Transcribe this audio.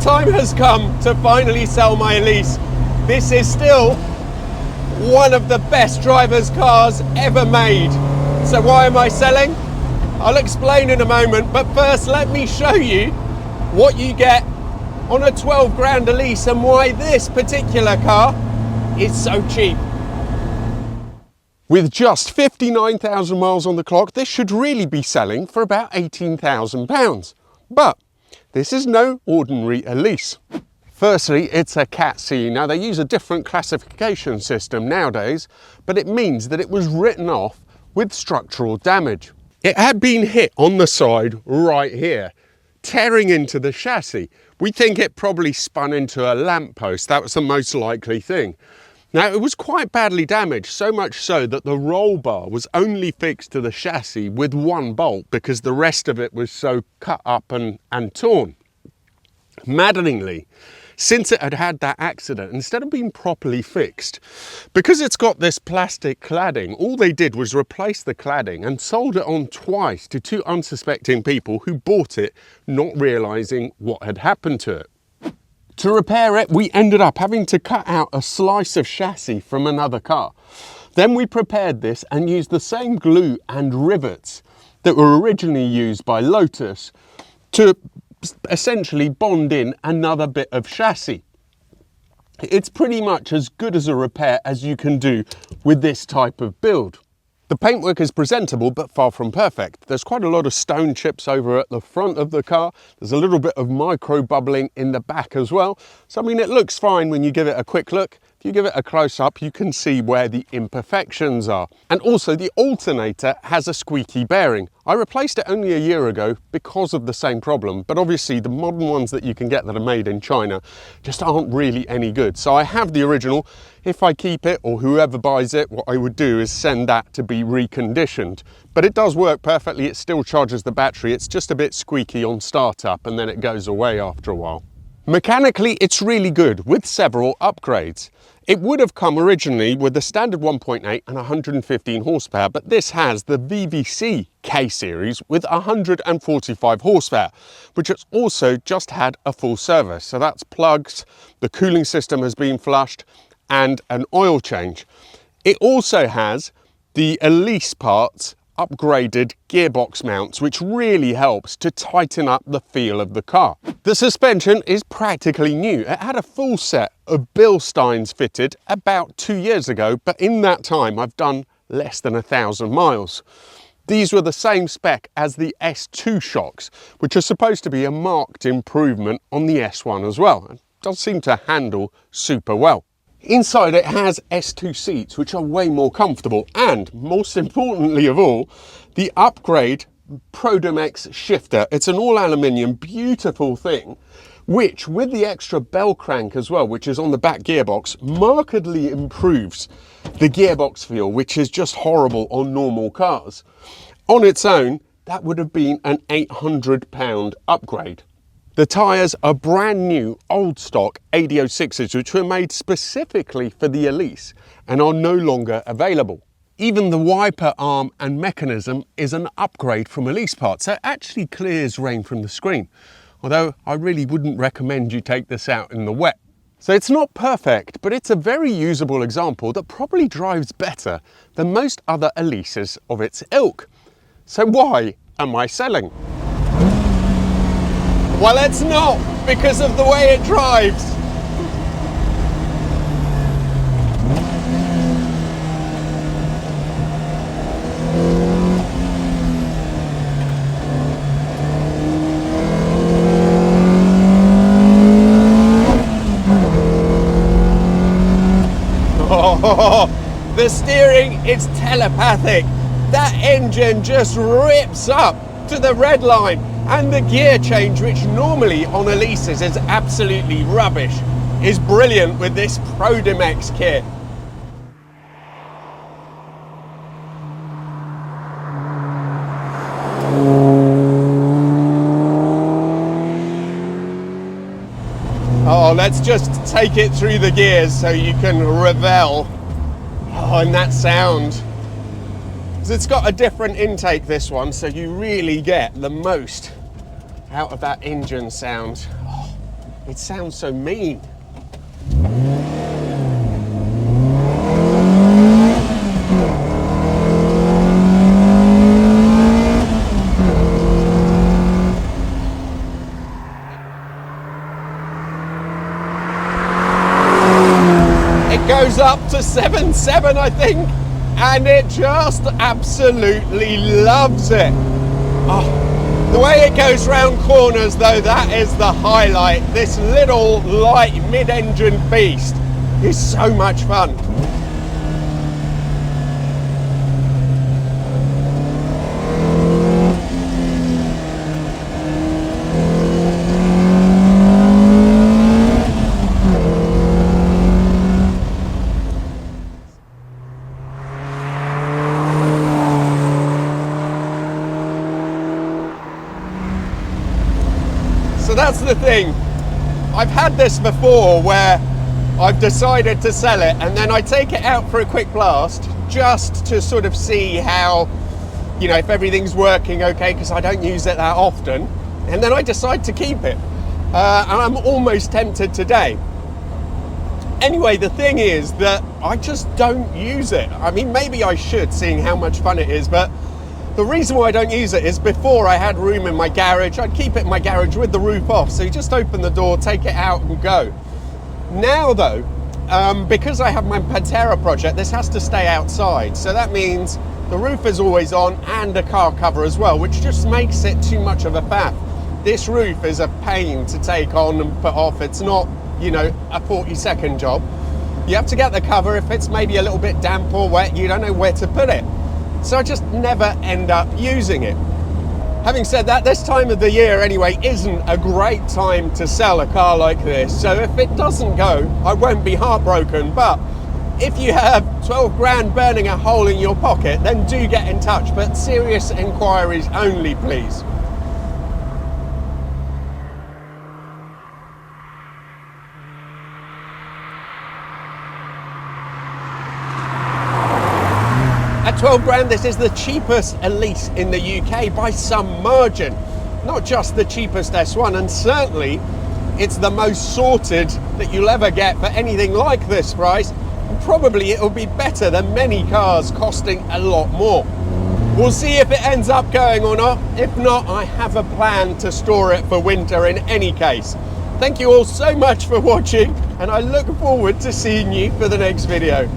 time has come to finally sell my Elise. This is still one of the best driver's cars ever made. So why am I selling? I'll explain in a moment, but first let me show you what you get on a 12 grand Elise and why this particular car is so cheap. With just 59,000 miles on the clock, this should really be selling for about £18,000. But this is no ordinary Elise. Firstly, it's a Cat C. Now they use a different classification system nowadays, but it means that it was written off with structural damage. It had been hit on the side right here, tearing into the chassis. We think it probably spun into a lamppost. That was the most likely thing. Now it was quite badly damaged, so much so that the roll bar was only fixed to the chassis with one bolt because the rest of it was so cut up and torn. Maddeningly, since it had had that accident, instead of being properly fixed, because it's got this plastic cladding, all they did was replace the cladding and sold it on twice to two unsuspecting people who bought it, not realising what had happened to it. To repair it, we ended up having to cut out a slice of chassis from another car. Then we prepared this and used the same glue and rivets that were originally used by Lotus to essentially bond in another bit of chassis. It's pretty much as good as a repair as you can do with this type of build. The paintwork is presentable but far from perfect. There's quite a lot of stone chips over at the front of the car. There's a little bit of micro bubbling in the back as well. So I mean, it looks fine when you give it a quick look. If you give it a close up, you can see where the imperfections are. And also the alternator has a squeaky bearing. I replaced it only a year ago because of the same problem, but obviously the modern ones that you can get that are made in China just aren't really any good. So I have the original. If I keep it, or whoever buys it, what I would do is send that to be reconditioned. But it does work perfectly. It still charges the battery. It's just a bit squeaky on startup and then it goes away after a while. Mechanically, it's really good with several upgrades. It would have come originally with the standard 1.8 and 115 horsepower, but this has the VVC K series with 145 horsepower, which has also just had a full service. So that's plugs, the cooling system has been flushed, and an oil change. It also has the Elise parts upgraded gearbox mounts, which really helps to tighten up the feel of the car. The suspension is practically new. It had a full set of Bilsteins fitted about 2 years ago, but in that time I've done less than 1,000 miles. These were the same spec as the S2 shocks, which are supposed to be a marked improvement on the S1 as well. It does seem to handle super well. Inside it has S2 seats, which are way more comfortable, and most importantly of all, the upgrade Prodomex shifter. It's an all aluminium, beautiful thing, which with the extra bell crank as well, which is on the back gearbox, markedly improves the gearbox feel, which is just horrible on normal cars. On its own, that would have been an £800 upgrade. The tyres are brand new, old stock AD06s, which were made specifically for the Elise and are no longer available. Even the wiper arm and mechanism is an upgrade from Elise parts, so it actually clears rain from the screen. Although I really wouldn't recommend you take this out in the wet. So it's not perfect, but it's a very usable example that probably drives better than most other Elises of its ilk. So why am I selling? Well, it's not because of the way it drives. Oh, the steering is telepathic. That engine just rips up to the red line. And the gear change, which normally on Elises is absolutely rubbish, is brilliant with this Prodomex kit. Oh, let's just take it through the gears so you can revel in that sound. It's got a different intake, this one, so you really get the most out of that engine sound. Oh, It sounds so mean. It goes up to 7.7, I think, and it just absolutely loves it. Oh, the way it goes round corners though, that is the highlight. This little light mid-engine beast is so much fun. So that's the thing. I've had this before where I've decided to sell it and then I take it out for a quick blast just to sort of see how, you know, if everything's working okay, because I don't use it that often, and then I decide to keep it. And I'm almost tempted today. Anyway, the thing is that I just don't use it. I mean, maybe I should, seeing how much fun it is, but the reason why I don't use it is before I had room in my garage, I'd keep it in my garage with the roof off. So you just open the door, take it out and go. Now though, because I have my Pantera project, this has to stay outside. So that means the roof is always on and a car cover as well, which just makes it too much of a faff. This roof is a pain to take on and put off. It's not, you know, a 40-second job. You have to get the cover. If it's maybe a little bit damp or wet, you don't know where to put it. So I just never end up using it. Having said that, this time of the year anyway isn't a great time to sell a car like this. So if it doesn't go, I won't be heartbroken. But if you have 12 grand burning a hole in your pocket, then do get in touch. But serious inquiries only, please. At 12 grand, this is the cheapest Elise in the UK by some margin. Not just the cheapest S1, and certainly it's the most sorted that you'll ever get for anything like this price. And probably it'll be better than many cars costing a lot more. We'll see if it ends up going or not. If not, I have a plan to store it for winter in any case. Thank you all so much for watching, and I look forward to seeing you for the next video.